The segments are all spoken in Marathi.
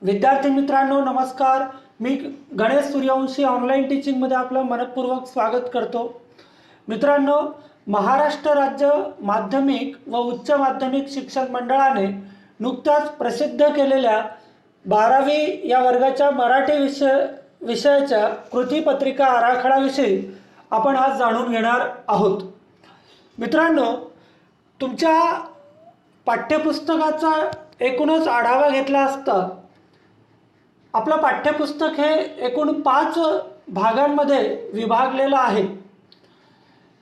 विद्यार्थी मित्रांनो नमस्कार। मी गणेश सूर्यवंशी ऑनलाईन टीचिंगमध्ये आपलं मनपूर्वक स्वागत करतो। मित्रांनो, महाराष्ट्र राज्य माध्यमिक व उच्च माध्यमिक शिक्षण मंडळाने नुकत्याच प्रसिद्ध केलेल्या 12वी या वर्गाच्या मराठी विषयाच्या कृतीपत्रिका आराखड्याविषयी आपण आज जाणून घेणार आहोत। मित्रांनो, तुमच्या पाठ्यपुस्तकाचा एकूणच आढावा घेतला असता आपलं पाठ्यपुस्तक हे एकूण 5 भागांमध्ये विभागलेलं आहे।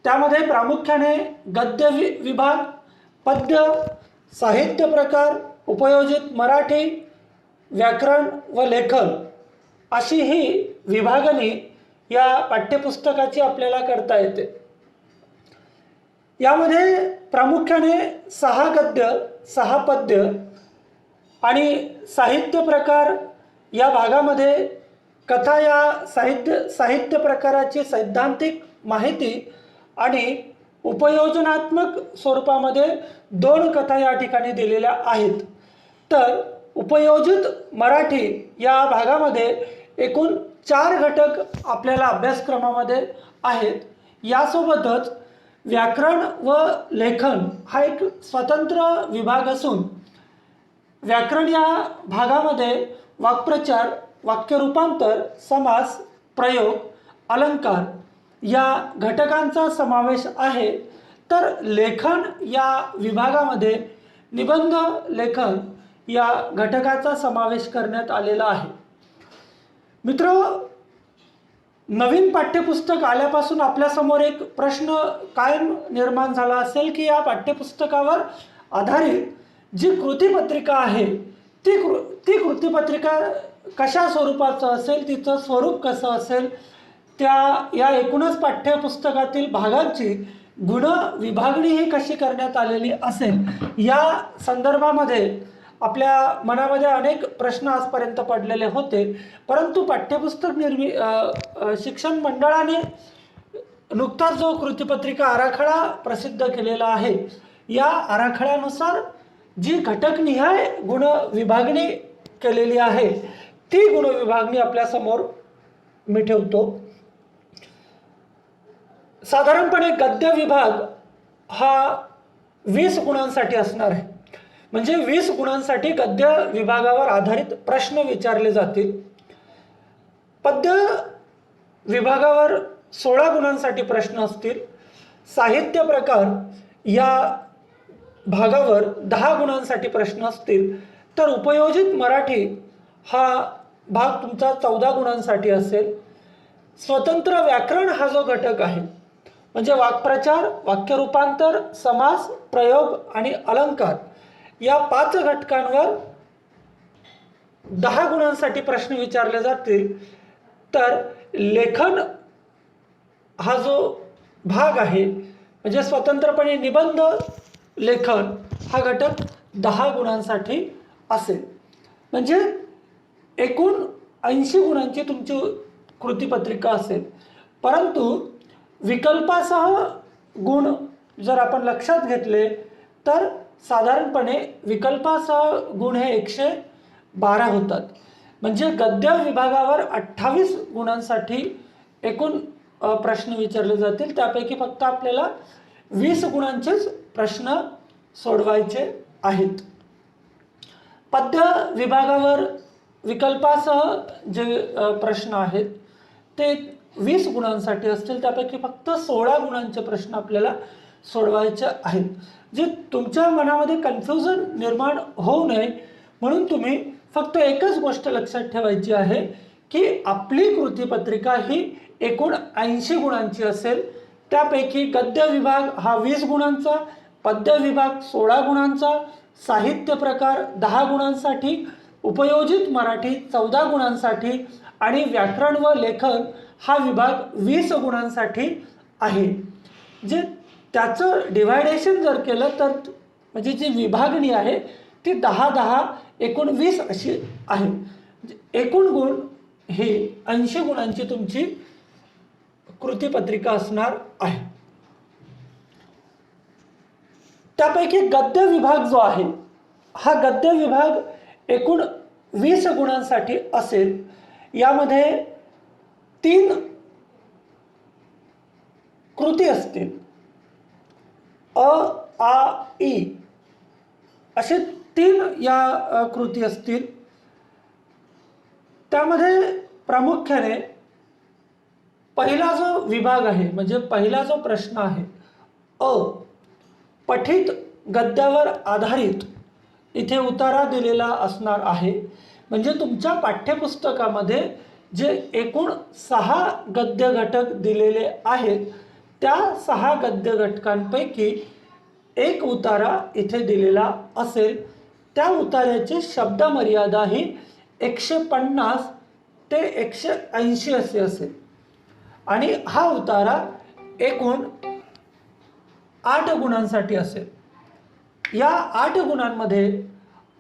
त्यामध्ये प्रामुख्याने गद्य विभाग, पद्य, साहित्य प्रकार, उपयोजित मराठी, व्याकरण व लेखन अशी ही विभागणी या पाठ्यपुस्तकाची आपल्याला करता येते। यामध्ये प्रामुख्याने 6 गद्य, 6 पद्य आणि साहित्य प्रकार या भागामध्ये कथा या साहित्य प्रकाराची सैद्धांतिक माहिती आणि उपयोजनात्मक स्वरूपामध्ये 2 कथा या ठिकाणी दिलेल्या आहेत। तर उपयोजित मराठी या भागामध्ये एकूण 4 घटक आपल्याला अभ्यासक्रमामध्ये आहेत। यासोबतच व्याकरण व लेखन हा एक स्वतंत्र विभाग असून व्याकरण या भागामध्ये वाक्प्रचार, वाक्यरूपांतर, समास, प्रयोग, अलंकार या घटकांचा समावेश आहे। तर लेखन या विभागामध्ये निबंध लेखन या घटकाचा समावेश करण्यात आलेला आहे। मित्र, नवीन पाठ्यपुस्तक आल्यापासून आपल्यासमोर एक प्रश्न कायम निर्माण झाला असेल की या पाठ्यपुस्तकावर आधारित जी कृतीपत्रिका आहे ती कृतीपत्रिका कशा स्वरूपाचं असेल, तिचं स्वरूप कसं असेल, या एकूणच पाठ्यपुस्तकातील भागांची गुण विभागणी ही कशी करण्यात आलेली असेल, या संदर्भामध्ये आपल्या मनामध्ये अनेक प्रश्न आजपर्यंत पडलेले होते। परंतु पाठ्यपुस्तक शिक्षण मंडळाने नुकताच जो कृतीपत्रिका आराखडा प्रसिद्ध केलेला आहे, या आराखड्यानुसार जी घटकनिहाय गुण विभागणी केलेली आहे ती गुण विभागणी आपल्या समोर मी ठेवतो। साधारणपणे गद्य विभाग हा 20 गुणांसाठी असणार आहे। म्हणजे 20 गुणांसाठी गद्य विभागावर आधारित प्रश्न विचारले जातील। पद्य विभागावर 16 गुणांसाठी प्रश्न असतील। साहित्य प्रकार या भागावर 10 गुणांसाठी प्रश्न असतील। तर उपयोजित मराठी हा भाग तुमचा 14 गुणांसाठी असेल। स्वतंत्र व्याकरण हा जो घटक आहे म्हणजे वाक्प्रचार, वाक्यरूपांतर, समास, प्रयोग आणि अलंकार या 5 घटकांवर 10 गुणांसाठी प्रश्न विचारले जातील। तर लेखन हा जो भाग आहे म्हणजे स्वतंत्रपणे निबंध लेखन हा घटक 10 गुणांसाठी असेल। म्हणजे एकूण 80 गुणांची तुमची कृतीपत्रिका असेल। परंतु विकल्पासह गुण जर आपण लक्षात घेतले तर साधारणपणे विकल्पासह गुण हे 112 होतात। म्हणजे गद्य विभागावर 28 गुणांसाठी एकूण प्रश्न विचारले जातील। त्यापैकी फक्त आपल्याला 20 गुणांचेच प्रश्न सोडवायचे आहेत। पद्य विभागावर विकल्पासह जे प्रश्न आहेत ते 20 गुणांसाठी असतील। त्यापैकी फक्त 16 गुणांचे प्रश्न आपल्याला सोडवायचे आहेत। जे तुमच्या मनामध्ये कन्फ्युजन निर्माण होऊ नये म्हणून तुम्ही फक्त एकच गोष्ट लक्षात ठेवायची आहे की आपली कृतीपत्रिका ही एकूण 80 गुणांची असेल। त्यापैकी गद्य विभाग हा 20 गुणांचा, पद्य विभाग 16 गुणांचा, साहित्य प्रकार 10 गुणांसाठी, उपयोजित मराठी 14 गुणांसाठी आणि व्याकरण व लेखन हा विभाग 20 गुणांसाठी आहे। जे त्याचं डिव्हायडेशन जर केलं तर म्हणजे जी विभागणी आहे ती 10-10 एकूण 20 अशी आहे। एकूण गुण हे 80 गुणांची तुमची कृतीपत्रिका असणार आहे। त्यापैकी गद्य विभाग जो आहे हा गद्य विभाग एकूण 20 गुणांसाठी असेल, यामध्ये 3 कृती असतील, अ, आ, इ असे 3 या कृती असतील. त्यामध्ये प्रामुख्याने पहिला जो विभाग आहे म्हणजे पहिला जो प्रश्न आहे, अ पठित गद्यावर आधारित इथे उतारा दिलेला असणार आहे. म्हणजे तुमच्या पाठ्यपुस्तकामध्ये जे एकूण 6 गद्य घटक दिलेले आहेत, त्या 6 गद्य घटकांपैकी एक उतारा इथे दिलेला असेल. त्या उतार्याची शब्द मर्यादा ही 150 ते 180 असे असेल आणि हा उतारा एकूण 8 गुणांसाठी असेल. या 8 गुणांमध्ये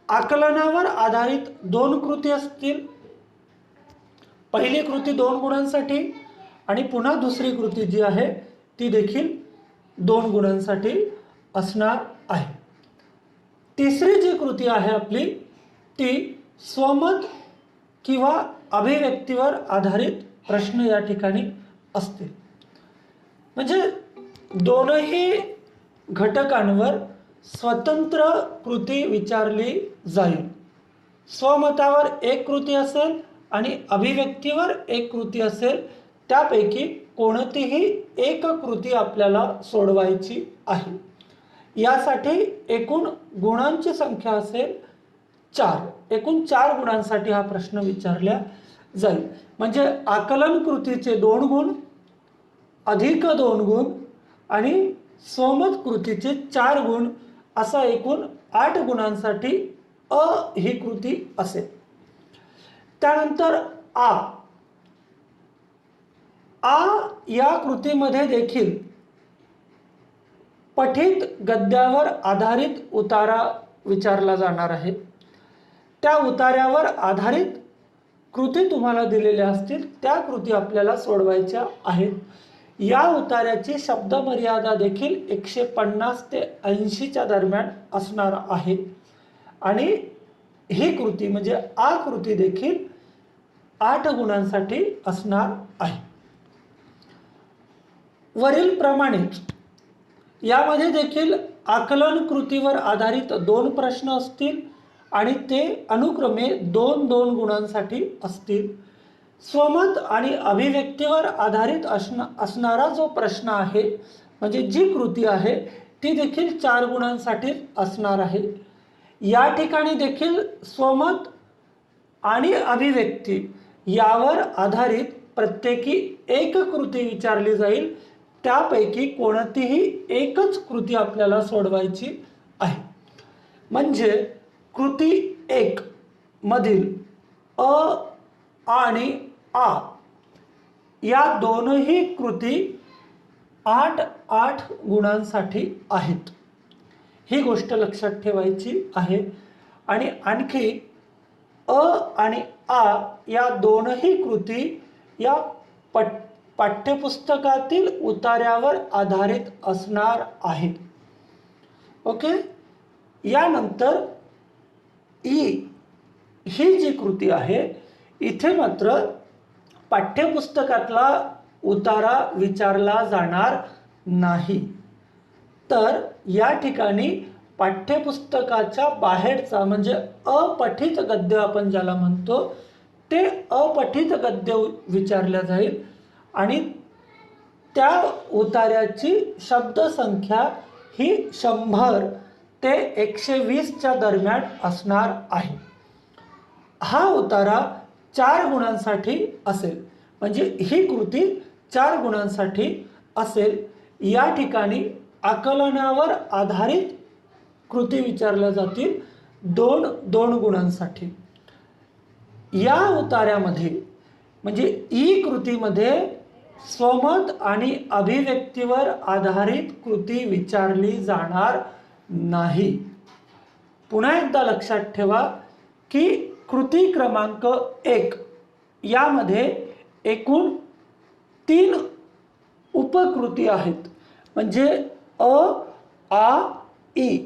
आकलनावर आधारित 2 कृती असतील. पहिली कृती 2 गुणांसाठी आणि पुन्हा दुसरी कृती जी आहे ती देखील 2 गुणांसाठी असणार आहे. तिसरी जी कृती आहे आपली ती स्वमत किंवा अभिव्यक्तीवर आधारित प्रश्न या ठिकाणी असतील. म्हणजे दोनही घटकांवर स्वतंत्र कृती विचारली जाईल. स्वमतावर एक कृती असेल आणि अभिव्यक्तीवर एक कृती असेल. त्यापैकी कोणतीही एक कृती आपल्याला सोडवायची आहे. यासाठी एकूण गुणांची संख्या असेल 4. एकूण 4 गुणांसाठी हा प्रश्न विचारला जाईल. म्हणजे आकलन कृतीचे 2 गुण अधिक 2 गुण आणि स्वमत कृतीचे 4 गुण असा एकूण 8 गुणांसाठी अ ही कृती असेल. त्यानंतर आ या कृतीमध्ये देखील पठित गद्यावर आधारित उतारा विचारला जाणार आहे. त्या उतार्यावर आधारित कृती तुम्हाला दिलेल्या असतील, त्या कृती आपल्याला सोडवायच्या आहेत. या उतार्याची शब्द मर्यादा देखील 150 ते 80च्या दरम्यान असणार आहे आणि ही कृती म्हणजे आ कृती देखील 8 गुणांसाठी असणार आहे. वरील प्रमाणेच यामध्ये देखील आकलन कृतीवर आधारित 2 प्रश्न असतील आणि ते अनुक्रमे 2-2 गुणांसाठी असतील. स्वमत आणि अभिव्यक्तीवर आधारित असणारा जो प्रश्न आहे म्हणजे जी कृती आहे ती देखील 4 गुणांसाठी असणार आहे. या ठिकाणी देखील स्वमत आणि अभिव्यक्ती यावर आधारित प्रत्येकी एक कृती विचारली जाईल. त्यापैकी कोणतीही एकच कृती आपल्याला सोडवायची आहे. म्हणजे कृती 1 मधील अ आणि आ या दोनही कृती 8-8 गुणांसाठी आहेत. ही गोष्ट लक्षात ठेवायची आहे. आणि आणखी अ आणि आ या दोनही कृती या पाठ्यपुस्तकातील उतार्यावर आधारित असणार आहेत. ओके. यानंतर ई ही जी कृती आहे इथे मात्र पाठ्यपुस्तकातला उतारा विचारला जाणार नाही. तर या ठिकाणी पाठ्यपुस्तकाच्या बाहेरचा म्हणजे अपठित गद्य आपण ज्याला म्हणतो ते अपठित गद्य विचारल्या जाईल आणि त्या उतार्याची शब्दसंख्या ही 100 ते 120च्या दरम्यान असणार आहे. हा उतारा 4 गुणांसाठी असेल. म्हणजे ही कृती 4 गुणांसाठी असेल. या ठिकाणी आकलनावर आधारित कृती विचारल्या जातील 2-2 गुणांसाठी. या उतार्यामध्ये म्हणजे ई कृतीमध्ये स्वमत आणि अभिव्यक्तीवर आधारित कृती विचारली जाणार नाही. पुन्हा एकदा लक्षात ठेवा की कृती क्रमांक 1 यामध्ये एकूण 3 उपकृती आहेत. म्हणजे अ, आ, इ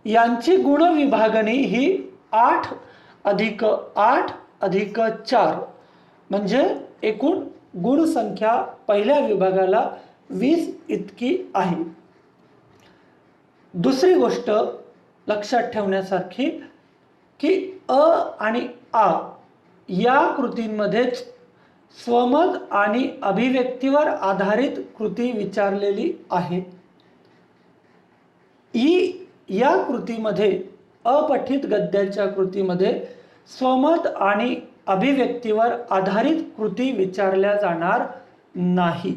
यांची गुण विभागणी ही 8 अधिक 8 अधिक 4 म्हणजे एकूण गुणसंख्या पहिल्या विभागाला 20 इतकी आहे. दुसरी गोष्ट लक्षात ठेवण्यासारखी की अ आणि आ या कृतींमध्येच स्वमत आणि अभिव्यक्तीवर आधारित कृती विचारलेली आहे. ई या कृतीमध्ये अपठित गद्याच्या कृतीमध्ये स्वमत आणि अभिव्यक्तीवर आधारित कृती विचारल्या जाणार नाही.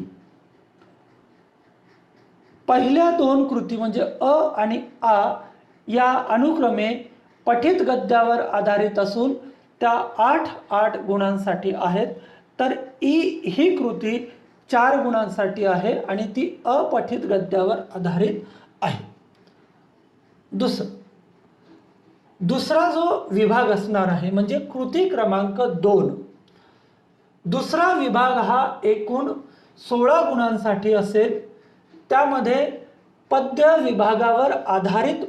पहिल्या दोन कृती म्हणजे अ आणि आ या अनुक्रमे पठित गद्यावर आधारित असून त्या 8 गुणांसाठी आहेत, तर ई ही कृती 4 गुणांसाठी आहे आणि ती अपठित गद्यावर आधारित आहे. दुसरा जो विभाग असणार आहे म्हणजे कृती क्रमांक 2. दुसरा विभाग हा एकूण 16 गुणांसाठी असेल. त्यामध्ये पद्य विभागावर आधारित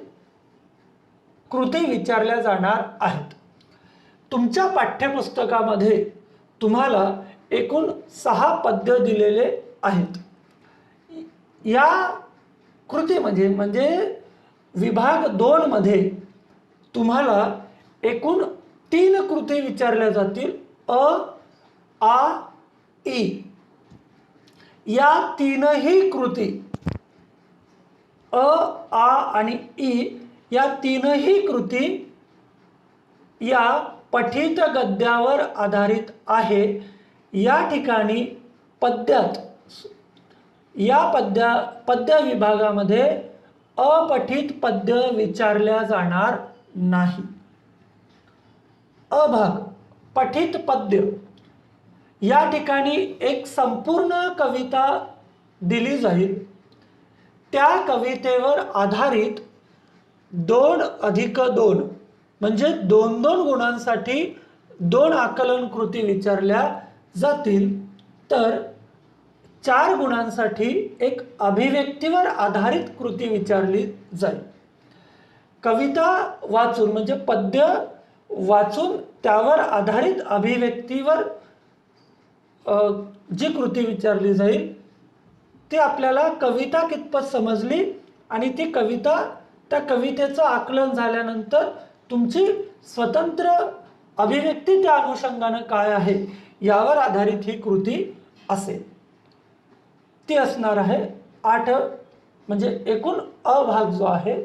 कृती विचारल्या जाणार आहेत. तुमच्या पाठ्यपुस्तकामध्ये तुम्हाला एकूण 6 पद्य दिलेले आहेत. या कृती म्हणजे विभाग 2 मध्ये तुम्हाला एकूण 3 कृती विचारल्या जातील. अ, आ, ई या तीनही कृती अ, आ आणि ई या तीनही कृती या पठित गद्यावर आधारित आहे. या ठिकाणी या पद्य विभागामध्ये अपठित पद्य विचारल्या जाणार नाही. अभाग पठित पद्य या ठिकाणी एक संपूर्ण कविता दिली जाईल. त्या कवितेवर आधारित 2 अधिक 2 म्हणजे 2 गुणांसाठी 2 आकलन कृती विचारल्या जातील. तर 4 गुणांसाठी एक अभिव्यक्तीवर आधारित कृती विचारली जाईल. कविता वाचून म्हणजे पद्य वाचून त्यावर आधारित अभिव्यक्तीवर जी कृती विचारली जाईल ती आपल्याला कविता कितपत समजली आणि ती कविता त्या कवितेचं आकलन झाल्यानंतर तुमची स्वतंत्र अभिव्यक्ती त्या अनुषंगाने काय आहे यावर आधारित ही कृती असेल. ती असणार आहे 8 म्हणजे एकूण अभाग जो आहे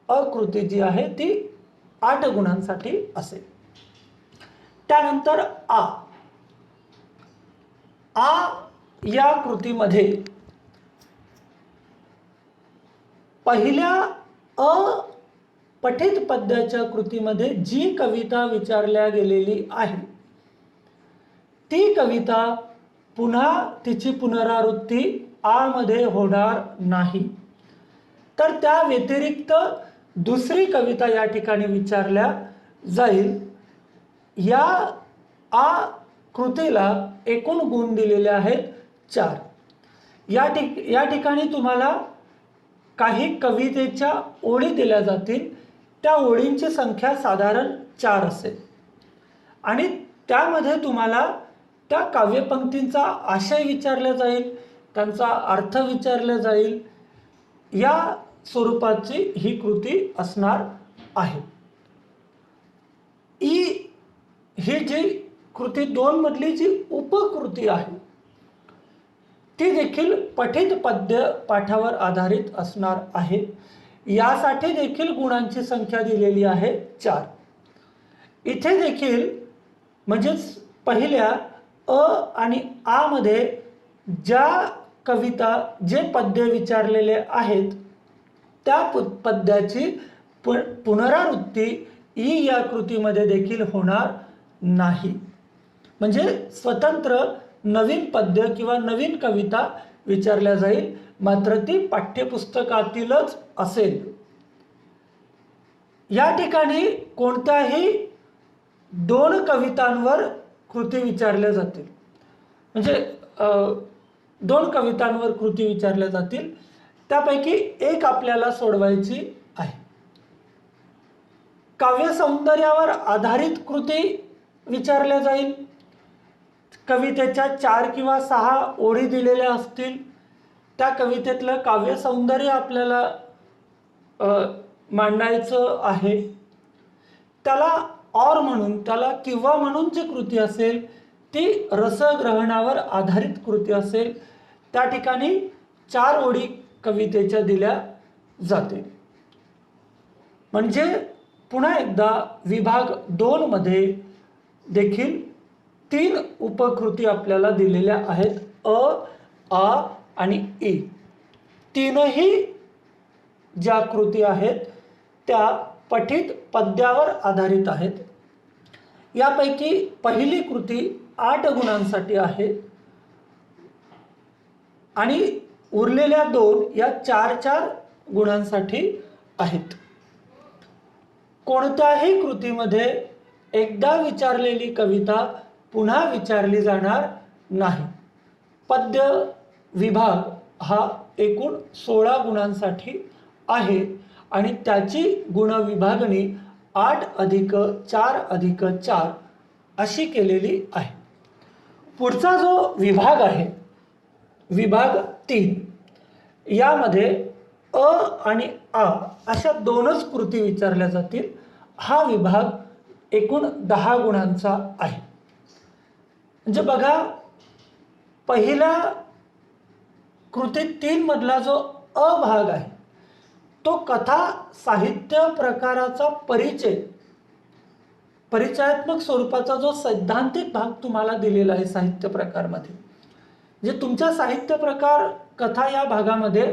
अकृती जी आहे ती 8 गुणांसाठी असेल. त्यानंतर आ या कृतीमध्ये पहिल्या अपठित पद्याच्या कृतीमध्ये जी कविता विचारल्या गेलेली आहे ती कविता पुन्हा तिची पुनरावृत्ती आ मध्ये होणार नाही. तर त्या व्यतिरिक्त दुसरी कविता या ठिकाणी विचारल्या जाईल. या आ कृतीला एकूण गुण दिलेले आहेत 4. या ठिकाणी तुम्हाला काही कवितेच्या ओळी दिल्या जातील. त्या ओळींची संख्या साधारण 4 असेल आणि त्यामध्ये तुम्हाला त्या काव्यपंक्तींचा आशय विचारला जाईल, त्यांचा अर्थ विचारला जाईल. या स्वरूपाची ही कृती असणार आहे. ई ही जी कृती 2 मधली जी उपकृती आहे ती देखील पठित पद्य पाठावर आधारित असणार आहे. यासाठी देखील गुणांची संख्या दिलेली आहे 4. इथे देखील म्हणजेच पहिल्या अ आणि आ मध्ये ज्या कविता जे पद्य विचारलेले आहेत त्या पद्याची पुनरावृत्ती ई या कृतीमध्ये देखील होणार नाही. म्हणजे स्वतंत्र नवीन पद्य किंवा नवीन कविता विचारल्या जाईल, मात्र ती पाठ्यपुस्तकातीलच असेल. या ठिकाणी कोणत्याही 2 कवितांवर कृती विचारल्या जातील. म्हणजे 2 कवितांवर कृती विचारल्या जातील. त्यापैकी एक आपल्याला सोडवायची आहे. काव्य सौंदर्यावर आधारित कृती विचारल्या जाईल. कवितेच्या 4 किंवा 6 ओळी दिलेल्या असतील, त्या कवितेतलं काव्य सौंदर्य आपल्याला मांडायचं आहे. त्याला और म्हणून, त्याला किंवा म्हणून जी कृती असेल ती रसग्रहणावर आधारित कृती असेल. त्या ठिकाणी 4 ओळी कवितेच्या दिल्या जातील. म्हणजे पुन्हा एकदा विभाग 2 मध्ये देखील 3 उपकृती आपल्याला दिलेल्या आहेत, अ, आ आणि ई. तीनही ज्या कृती आहेत त्या पठित पद्यावर आधारित आहेत. यापैकी पहिली कृती 8 गुणांसाठी आहे आणि उरलेल्या 2 या 4-4 गुणांसाठी आहेत. कोणत्याही कृतीमध्ये एकदा विचारलेली कविता पुन्हा विचारली जाणार नाही. पद्य विभाग हा एकूण 16 गुणांसाठी आहे आणि त्याची गुण विभागणी 8 अधिक 4 अधिक 4 अशी केलेली आहे. पुढचा जो विभाग आहे, विभाग 3, यामध्ये अ आणि आ अशा 2च कृती विचारल्या जातील. हा विभाग एकूण 10 गुणांचा आहे. म्हणजे बघा, पहिल्या कृती 3 मधला जो अ भाग आहे तो कथा साहित्य प्रकाराचा परिचयात्मक स्वरूपाचा जो सैद्धांतिक भाग तुम्हाला दिलेला आहे साहित्य प्रकारमध्ये. म्हणजे तुमच्या साहित्य प्रकार कथा या भागामध्ये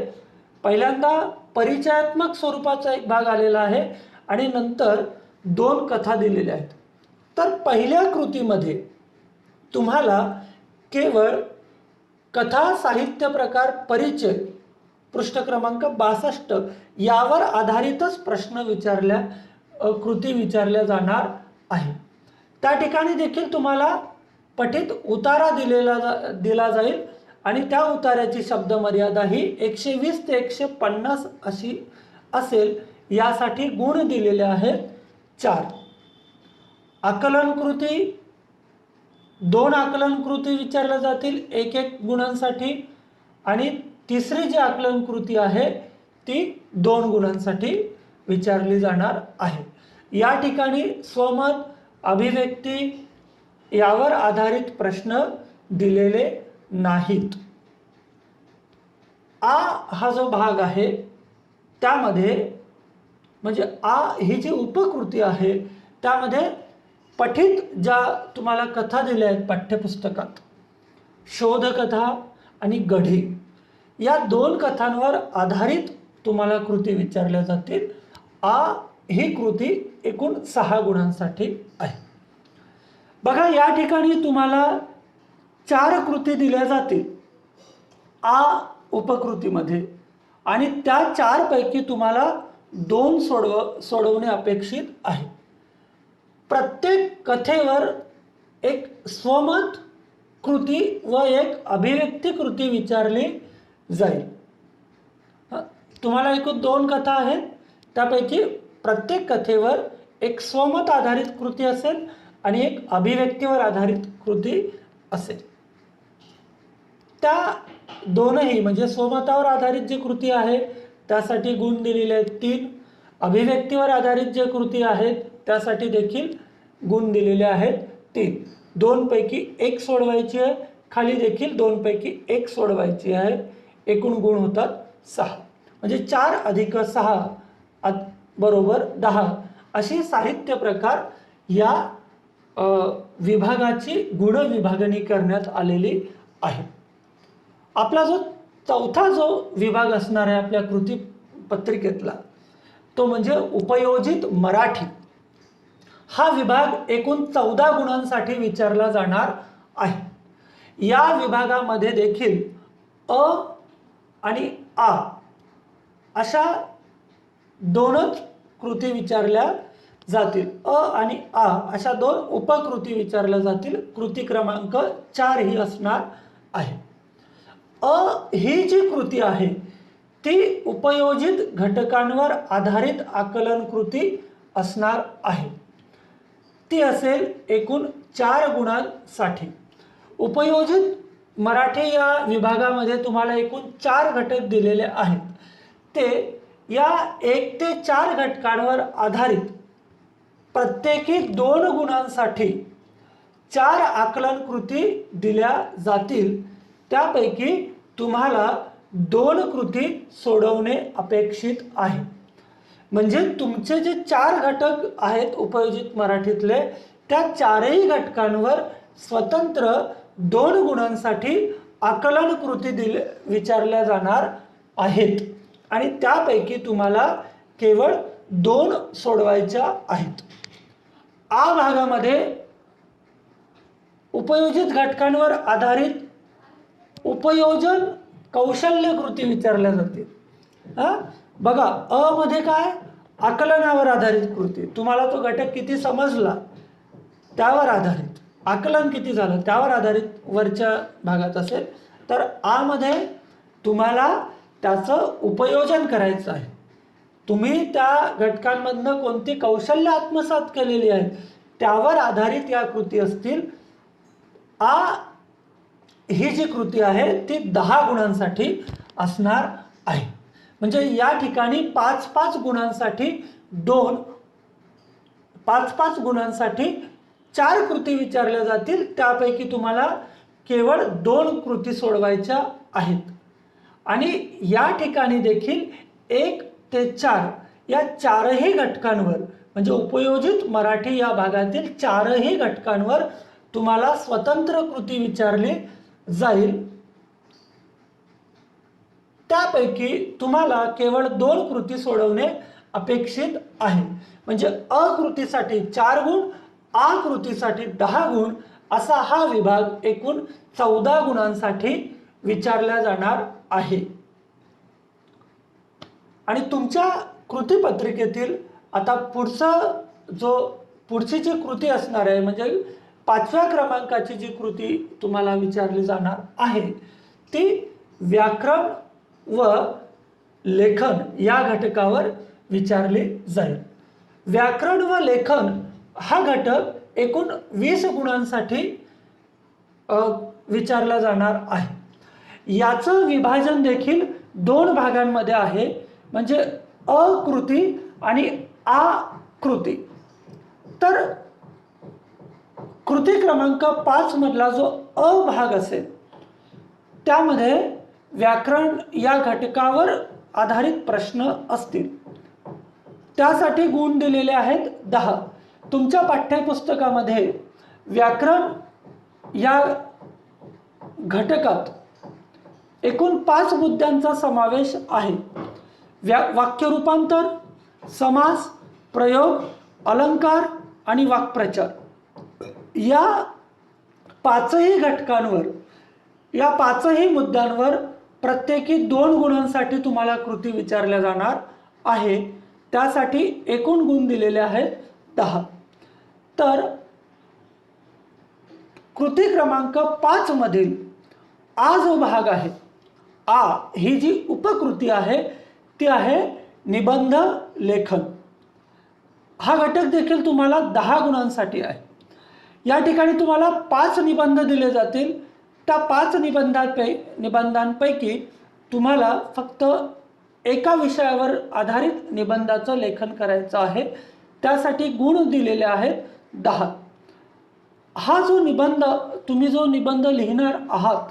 पहिल्यांदा परिचयात्मक स्वरूपाचा एक भाग आलेला आहे आणि नंतर 2 कथा दिलेल्या आहेत. तर पहिल्या कृतीमध्ये तुम्हाला केवळ कथा साहित्य प्रकार परिचय पृष्ठ क्रमांक 62 यावर आधारितच प्रश्न कृती विचारल्या जाणार आहे. त्या ठिकाणी देखील तुम्हाला पठित उतारा दिला जाईल आणि त्या उतार्याची शब्द मर्यादा ही 120 ते 150 अशी असेल. यासाठी गुण दिलेले आहेत 4. आकलन कृती 2 आकलन कृती विचारल्या जातील 1-1 गुणांसाठी आणि तिसरी जी आकलन कृती आहे ती 2 गुणांसाठी विचारली जाणार आहे. या ठिकाणी स्वमत, अभिव्यक्ती यावर आधारित प्रश्न दिलेले नाहीत. आ हा जो भाग आहे त्यामध्ये म्हणजे आ ही जी उपकृती आहे त्यामध्ये पठित ज्या तुम्हाला कथा दिल्या आहेत पाठ्यपुस्तकात, शोधकथा आणि गढी, या 2 कथांवर आधारित तुम्हाला कृती विचारल्या जातील. आ ही कृती एकूण 6 गुणांसाठी आहे. बघा, या ठिकाणी तुम्हाला 4 कृती दिल्या जातील आ उपकृतीमध्ये आणि त्या 4 पैकी तुम्हाला 2 सोडवणे अपेक्षित आहे. प्रत्येक कथेवर एक स्वमत कृती व एक अभिव्यक्ती कृती विचारली जाईल. तुम्हाला एकूण 2 कथा आहेत, त्यापैकी प्रत्येक कथेवर एक स्वमत आधारित कृती असेल आणि एक अभिव्यक्तीवर आधारित कृती असेल. त्या दोनही म्हणजे स्वमतावर आधारित जी कृती आहे त्यासाठी गुण दिलेले आहेत 3. अभिव्यक्तीवर आधारित जे कृती आहेत त्यासाठी देखील गुण दिलेले आहेत 3. 2 पैकी 1 सोडवायची आहे, खाली देखील 2 पैकी 1 सोडवायची आहे. एकूण गुण होतात 6. म्हणजे 4 अधिक 6 बरोबर 10 अशी साहित्य प्रकार या विभागाची गुण विभागणी करण्यात आलेली आहे. आपला जो चौथा जो विभाग असणार आहे आपल्या कृती पत्रिकेतला तो म्हणजे उपयोजित मराठी. हा विभाग एकूण 14 गुणांसाठी विचारला जाणार आहे. या विभागामध्ये देखील अ आणि आ अशा 2च कृती विचारल्या जातील. अ आणि आ अशा 2 उपकृती विचारल्या जातील. कृती क्रमांक 4 ही असणार आहे. अ ही जी कृती आहे ती उपयोजित घटकांवर आधारित आकलन कृती असणार आहे. ती असेल एकूण 4 गुणांसाठी. उपयोजित मराठी या विभागामध्ये तुम्हाला एकूण 4 घटक दिलेले आहेत. ते या 1 ते 4 घटकांवर आधारित प्रत्येकी 2 गुणांसाठी 4 आकलन कृती दिल्या जातील. त्यापैकी तुम्हाला 2 कृती सोडवणे अपेक्षित आहे. म्हणजे तुमचे जे 4 घटक आहेत उपयोजित मराठीतले, त्या 4ही घटकांवर स्वतंत्र 2 गुणांसाठी आकलन कृती विचारल्या जाणार आहेत आणि त्यापैकी तुम्हाला केवळ 2 सोडवायच्या आहेत. आ भागामध्ये उपयोजित घटकांवर आधारित उपयोजन कौशल्य कृती विचारल्या जाते. बघा, अ मध्ये काय, आकलनावर आधारित कृती. तुम्हाला तो घटक किती समजला त्यावर आधारित, आकलन किती झालं त्यावर आधारित वरच्या भागात असेल. तर आ मध्ये तुम्हाला त्याचं उपयोजन करायचं आहे. तुम्ही त्या घटकांमधनं कोणती कौशल्य आत्मसात केलेली आहेत त्यावर आधारित या कृती असतील. आ ही जी कृती आहे ती 10 गुणांसाठी असणार आहे. म्हणजे या ठिकाणी 5-5 गुणांसाठी 5-5 गुणांसाठी 4 कृती विचारल्या जातील. त्यापैकी तुम्हाला केवळ 2 कृती सोडवायच्या आहेत. आणि या ठिकाणी देखील 1 ते 4 या 4ही घटकांवर, म्हणजे उपयोजित मराठी या भागातील 4ही घटकांवर तुम्हाला स्वतंत्र कृती विचारली जाईल. त्यापैकी तुम्हाला केवळ 2 कृती सोडवणे अपेक्षित आहे. म्हणजे अ कृतीसाठी 4 गुण, आ कृतीसाठी 10 गुण असा हा विभाग एकूण 14 गुणांसाठी विचारला जाणार आहे. आणि तुमच्या कृतीपत्रिकेतील आता पुढची जी कृती असणार आहे, म्हणजे 5व्या क्रमांकाची जी कृती तुम्हाला विचारली जाणार आहे ती व्याकरण व लेखन या घटकावर विचारली जाईल. व्याकरण व लेखन हा घटक एकूण 20 गुणांसाठी विचारला जाणार आहे. याचं विभाजन देखील 2 भागांमध्ये आहे, म्हणजे अकृती आणि आकृती. तर कृती क्रमांक 5 मधला जो अ भाग असेल त्यामध्ये व्याकरण या घटकावर आधारित प्रश्न असतील. त्यासाठी गुण दिलेले आहेत 10. तुमच्या पाठ्यपुस्तकामध्ये व्याकरण या घटकात एकूण 5 मुद्द्यांचा समावेश आहे. वाक्य रूपांतर, समास, प्रयोग, अलंकार आणि वाक्प्रचार या 5ही घटकांवर, या 5ही मुद्द्यांवर प्रत्येकी 2 गुणांसाठी तुम्हाला कृती विचारल्या जाणार आहे. त्यासाठी एकूण गुण दिलेले आहेत 10. तर कृती क्रमांक 5 मधील आ जो भाग आहे, आ ही जी उपकृती आहे ती आहे निबंध लेखन. हा घटक देखील तुम्हाला 10 गुणांसाठी आहे. या ठिकाणी तुम्हाला 5 निबंध दिले जातील. त्या 5 निबंधांपैकी तुम्हाला फक्त एका विषयावर आधारित निबंधाचं लेखन करायचं आहे. त्यासाठी गुण दिलेले आहेत 10. हा जो निबंध, तुम्ही जो निबंध लिहिणार आहात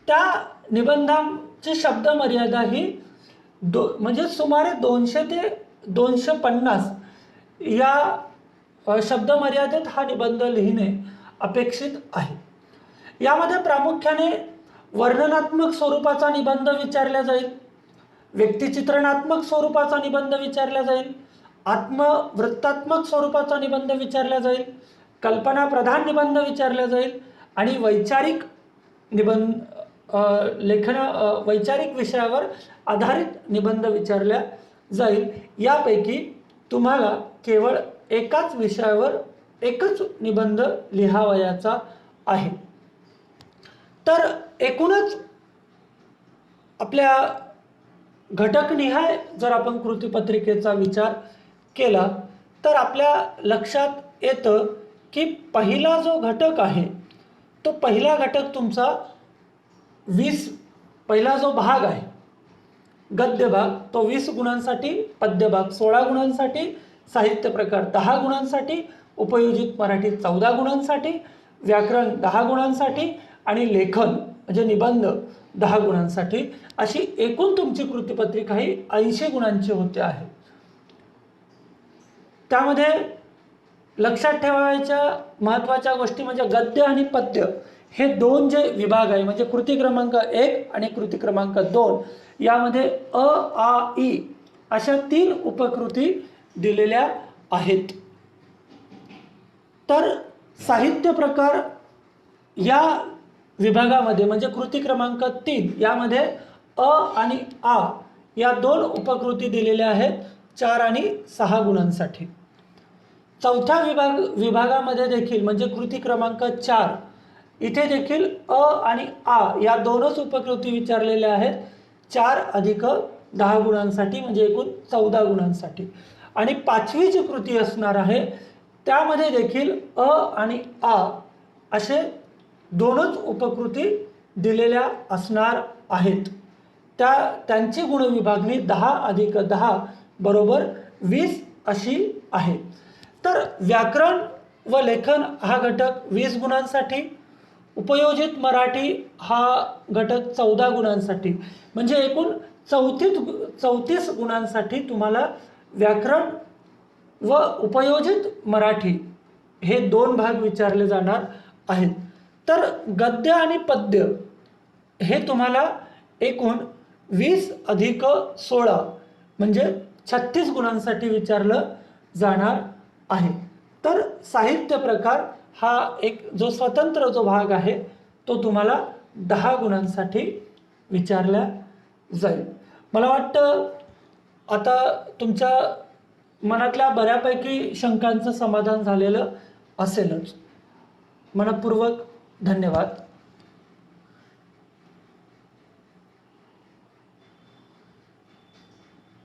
त्या निबंधांची शब्द मर्यादा ही म्हणजे सुमारे 200 ते 250 या शब्द मर्यादेत हा निबंध लिहिणे अपेक्षित आहे. यामध्ये प्रामुख्याने वर्णनात्मक स्वरूपाचा निबंध विचारला जाईल, व्यक्तिचित्रणात्मक स्वरूपाचा निबंध विचारला जाईल, आत्मवृत्तात्मक स्वरूपाचा निबंध विचारला जाईल, कल्पना प्रधान निबंध विचारला जाईल आणि वैचारिक वैचारिक विषयावर आधारित निबंध विचारला जाईल. यापैकी तुम्हाला केवळ एकाच विषयावर एकच निबंध लिहावयाचा आहे. तर एकूणच आपल्या घटकनिहाय जर आपण कृतीपत्रिकेचा विचार केला तर आपल्या लक्षात येतं की पहिला जो घटक आहे तो पहिला घटक तुमचा 20, पहिला जो भाग आहे गद्य भाग तो 20 गुणांसाठी, पद्य भाग 16 गुणांसाठी, साहित्य प्रकार 10 गुणांसाठी, उपयोजित मराठी 14 गुणांसाठी, व्याकरण 10 गुणांसाठी आणि लेखन म्हणजे निबंध 10 गुणांसाठी, अशी एकूण तुमची कृतीपत्रिका ही 80 गुणांची होते आहे. त्यामध्ये लक्षात ठेवायच्या महत्त्वाच्या गोष्टी म्हणजे गद्य आणि पद्य हे दोन जे विभाग आहे म्हणजे कृती क्रमांक 1 आणि कृती क्रमांक 2 यामध्ये अ, आ, इ अशा 3 उपकृती दिलेल्या आहेत. तर साहित्य प्रकार या विभागामध्ये म्हणजे कृती क्रमांक 3 यामध्ये अ आणि आ या 2 उपकृती दिलेल्या आहेत 4 आणि 6 गुणांसाठी. चौथ्या विभागामध्ये देखील म्हणजे कृती क्रमांक 4 इथे देखील अ आणि आ या दोनच उपकृती विचारलेल्या आहेत 4 अधिक 10 गुणांसाठी म्हणजे एकूण 14 गुणांसाठी. आणि पाचवी जी कृती असणार आहे त्यामध्ये देखील अ आणि आ असे दोनच उपकृती दिलेल्या असणार आहेत. त्यांची गुणविभागणी 10 अधिक 10 बरोबर 20 अशी आहे. तर व्याकरण व लेखन हा घटक 20 गुणांसाठी, उपयोजित मराठी हा घटक 14 गुणांसाठी म्हणजे एकूण 34 गुणांसाठी तुम्हाला व्याकरण व उपयोजित मराठी हे 2 भाग विचारले जाणार आहेत. तर गद्य आणि पद्य हे तुम्हाला एकूण 20 अधिक 16 म्हणजे 36 गुणांसाठी विचारलं जाणार आहे. तर साहित्य प्रकार हा एक जो स्वतंत्र जो भाग आहे तो तुम्हाला 10 गुणांसाठी विचारला जाईल. मला वाटतं आता तुमच्या मनातल्या बऱ्यापैकी शंकांचं समाधान झालेलं असेलच. मनपूर्वक धन्यवाद.